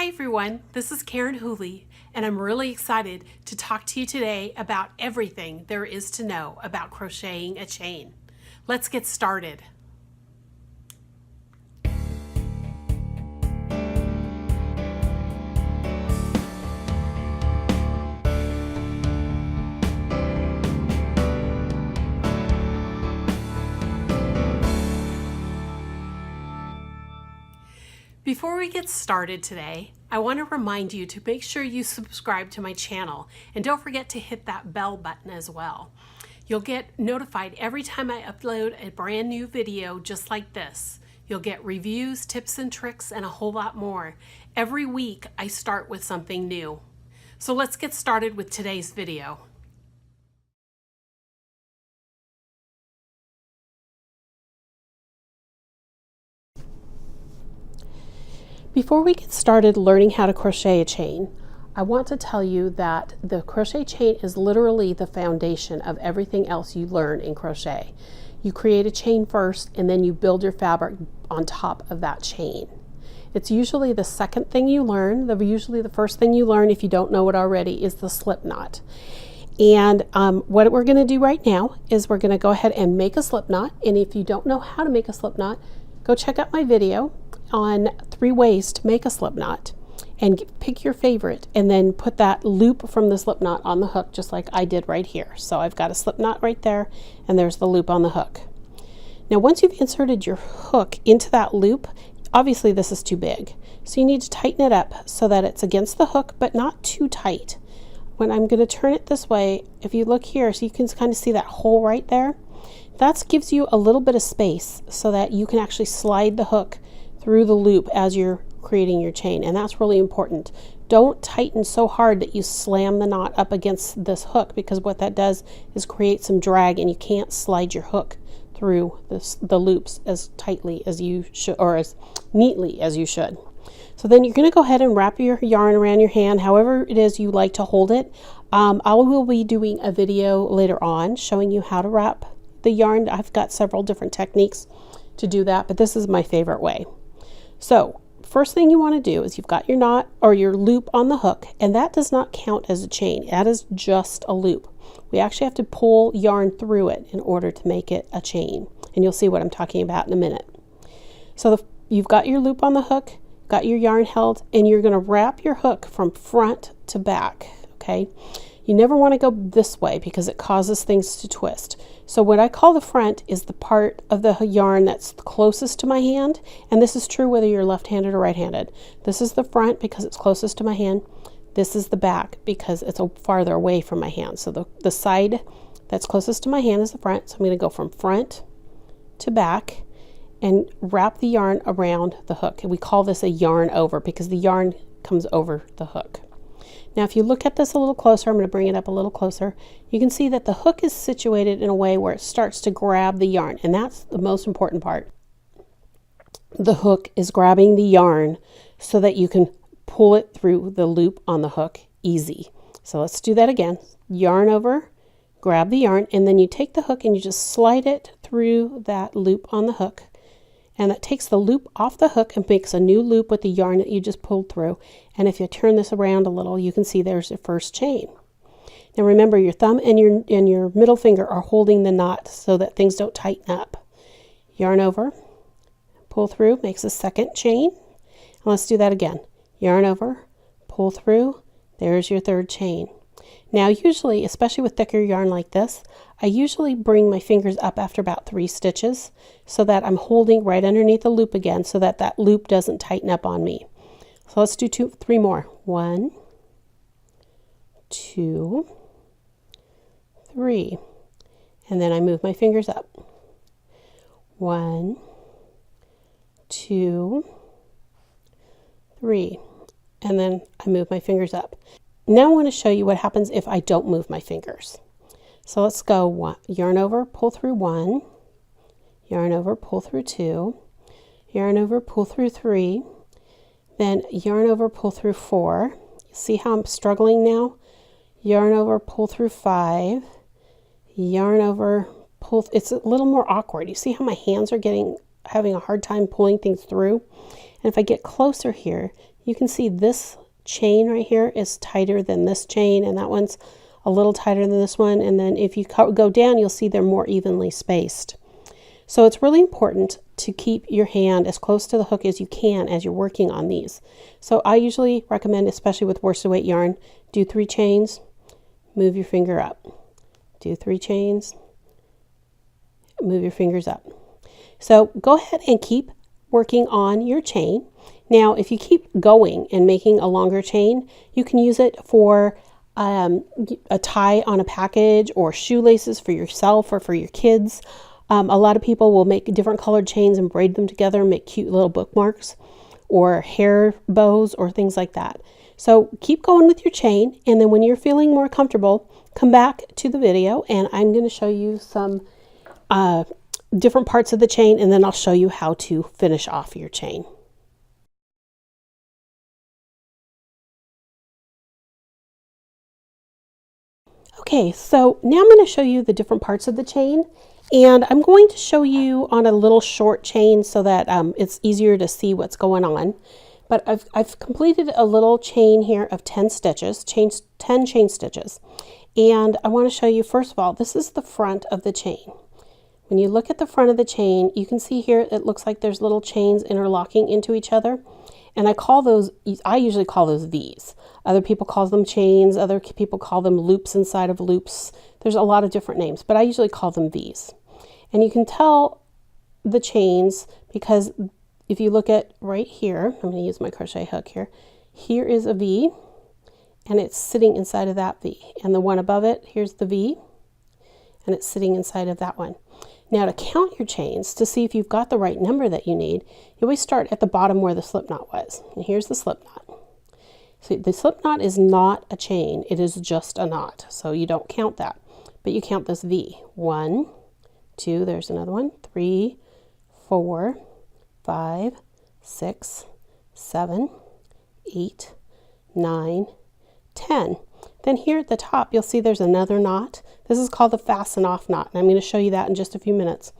Hi everyone, this is Karen Hooley, and I'm really excited to talk to you today about everything there is to know about crocheting a chain. Let's get started. Before we get started today, I want to remind you to make sure you subscribe to my channel and don't forget to hit that bell button as well. You'll get notified every time I upload a brand new video just like this. You'll get reviews, tips and tricks, and a whole lot more. Every week I start with something new. So let's get started with today's video. Before we get started learning how to crochet a chain, I want to tell you that the crochet chain is literally the foundation of everything else you learn in crochet. You create a chain first and then you build your fabric on top of that chain. It's usually the second thing you learn. Usually the first thing you learn, if you don't know it already, is the slip knot. And what we're going to do right now is we're going to go ahead and make a slip knot. And if you don't know how to make a slip knot, go check out my video on 3 ways to make a slip knot and pick your favorite and then put that loop from the slip knot on the hook just like I did right here. So I've got a slip knot right there and there's the loop on the hook. Now once you've inserted your hook into that loop, obviously this is too big. So you need to tighten it up so that it's against the hook but not too tight. When I'm going to turn it this way, if you look here, so you can kind of see that hole right there, that gives you a little bit of space so that you can actually slide the hook through the loop as you're creating your chain, and that's really important. Don't tighten so hard that you slam the knot up against this hook, because what that does is create some drag and you can't slide your hook through the loops as tightly as you should, or as neatly as you should. So then you're going to go ahead and wrap your yarn around your hand however it is you like to hold it. I will be doing a video later on showing you how to wrap the yarn. I've got several different techniques to do that, but this is my favorite way. So first thing you want to do is you've got your knot or your loop on the hook, and that does not count as a chain. That is just a loop. We actually have to pull yarn through it in order to make it a chain, and you'll see what I'm talking about in a minute. So you've got your loop on the hook, got your yarn held, and you're going to wrap your hook from front to back. Okay, you never want to go this way because it causes things to twist. So what I call the front is the part of the yarn that's closest to my hand, and this is true whether you're left-handed or right-handed. This is the front because it's closest to my hand. This is the back because it's farther away from my hand. So the side that's closest to my hand is the front. So I'm going to go from front to back and wrap the yarn around the hook. And we call this a yarn over because the yarn comes over the hook. Now if you look at this a little closer, I'm going to bring it up a little closer, you can see that the hook is situated in a way where it starts to grab the yarn, and that's the most important part. The hook is grabbing the yarn so that you can pull it through the loop on the hook easy. So let's do that again. Yarn over, grab the yarn, and then you take the hook and you just slide it through that loop on the hook. And that takes the loop off the hook and makes a new loop with the yarn that you just pulled through. And if you turn this around a little, you can see there's your first chain. Now remember, your thumb and your middle finger are holding the knot so that things don't tighten up. Yarn over, pull through, makes a second chain. And let's do that again. Yarn over, pull through, there's your third chain. Now usually, especially with thicker yarn like this, I usually bring my fingers up after about 3 stitches so that I'm holding right underneath the loop again so that that loop doesn't tighten up on me. So let's do 3 more. 1, 2, 3. And then I move my fingers up. 1, 2, 3. And then I move my fingers up. Now I want to show you what happens if I don't move my fingers. So let's go yarn over, pull through 1, yarn over, pull through 2, yarn over, pull through 3, then yarn over, pull through 4. See how I'm struggling now? Yarn over, pull through 5, yarn over, pull. It's a little more awkward. You see how my hands are having a hard time pulling things through? And if I get closer here, you can see this chain right here is tighter than this chain, and that one's a little tighter than this one. And then if you go down, you'll see they're more evenly spaced. So it's really important to keep your hand as close to the hook as you can as you're working on these. So I usually recommend, especially with worsted weight yarn, do 3 chains, move your finger up. Do 3 chains, move your fingers up. So go ahead and keep working on your chain. Now, if you keep going and making a longer chain, you can use it for a tie on a package, or shoelaces for yourself or for your kids. A lot of people will make different colored chains and braid them together and make cute little bookmarks or hair bows or things like that. So keep going with your chain, and then when you're feeling more comfortable, come back to the video and I'm going to show you some different parts of the chain, and then I'll show you how to finish off your chain. Okay, so now I'm going to show you the different parts of the chain, and I'm going to show you on a little short chain so that it's easier to see what's going on. But I've completed a little chain here of 10 stitches, 10 chain stitches. And I want to show you, first of all, this is the front of the chain. When you look at the front of the chain, you can see here it looks like there's little chains interlocking into each other. And I usually call those V's. Other people call them chains, other people call them loops inside of loops. There's a lot of different names, but I usually call them V's. And you can tell the chains because if you look at right here, I'm going to use my crochet hook here. Here is a V, and it's sitting inside of that V. And the one above it, here's the V, and it's sitting inside of that one. Now, to count your chains, to see if you've got the right number that you need, you always start at the bottom where the slip knot was. And here's the slip knot. So the slip knot is not a chain, it is just a knot. So you don't count that, but you count this V. 1, 2, there's another one, 3, 4, 5, 6, 7, 8, 9, 10. Then here at the top, you'll see there's another knot. This is called the Fasten Off knot, and I'm going to show you that in just a few minutes,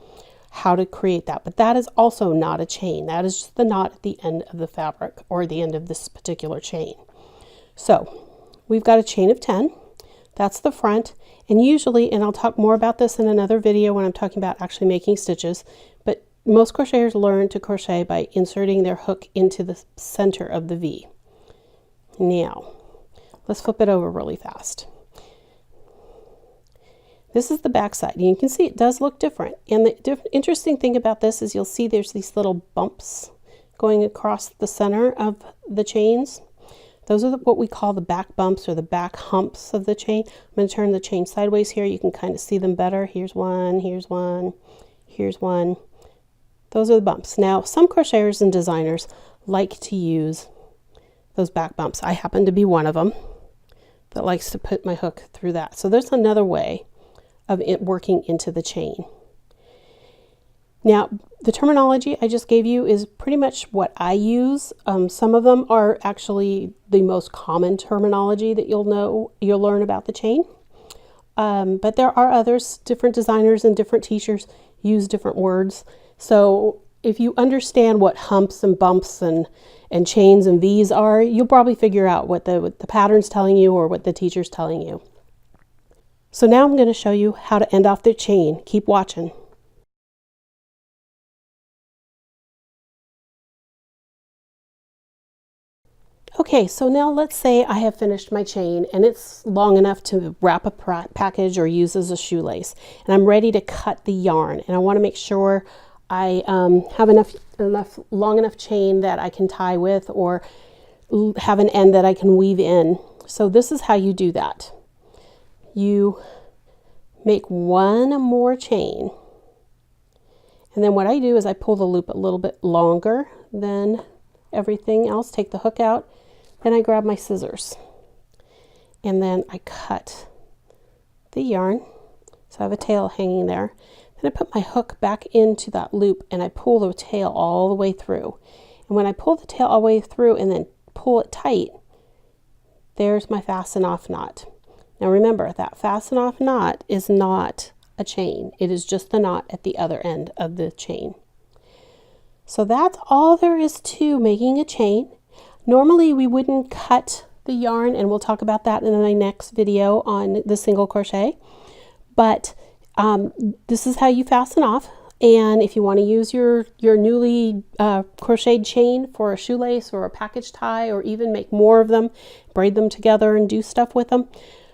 how to create that. But that is also not a chain. That is just the knot at the end of the fabric, or the end of this particular chain. So we've got a chain of 10. That's the front. And usually, and I'll talk more about this in another video when I'm talking about actually making stitches, but most crocheters learn to crochet by inserting their hook into the center of the V. Now, let's flip it over really fast. This is the back side. You can see it does look different. And the interesting thing about this is you'll see there's these little bumps going across the center of the chains. Those are what we call the back bumps or the back humps of the chain. I'm going to turn the chain sideways here. You can kind of see them better. Here's one, here's one, here's one. Those are the bumps. Now, some crocheters and designers like to use those back bumps. I happen to be one of them that likes to put my hook through that. So there's another way of it working into the chain. Now, the terminology I just gave you is pretty much what I use. Some of them are actually the most common terminology that you'll learn about the chain. But there are others, different designers and different teachers use different words. So if you understand what humps and bumps and chains and V's are, you'll probably figure out what the pattern's telling you or what the teacher's telling you. So now I'm going to show you how to end off the chain. Keep watching. Okay, so now let's say I have finished my chain and it's long enough to wrap a package or use as a shoelace, and I'm ready to cut the yarn, and I want to make sure I have enough long enough chain that I can tie with, or have an end that I can weave in. So this is how you do that. You make one more chain, and then what I do is I pull the loop a little bit longer than everything else, take the hook out, then I grab my scissors, and then I cut the yarn. So I have a tail hanging there. Then I put my hook back into that loop and I pull the tail all the way through. And when I pull the tail all the way through and then pull it tight, there's my fasten off knot. Now remember, that fasten off knot is not a chain. It is just the knot at the other end of the chain. So that's all there is to making a chain. Normally we wouldn't cut the yarn, and we'll talk about that in my next video on the single crochet, but this is how you fasten off. And if you want to use your newly crocheted chain for a shoelace or a package tie, or even make more of them, braid them together and do stuff with them,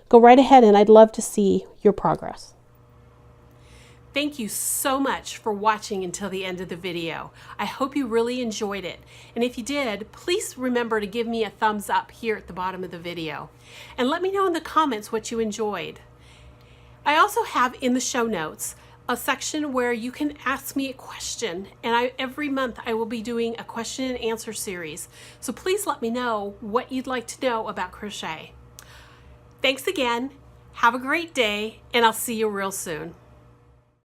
go right ahead, and I'd love to see your progress. Thank you so much for watching until the end of the video. I hope you really enjoyed it. And if you did, please remember to give me a thumbs up here at the bottom of the video. And let me know in the comments what you enjoyed. I also have in the show notes a section where you can ask me a question, and every month I will be doing a question and answer series. So please let me know what you'd like to know about crochet. Thanks again, have a great day, and I'll see you real soon.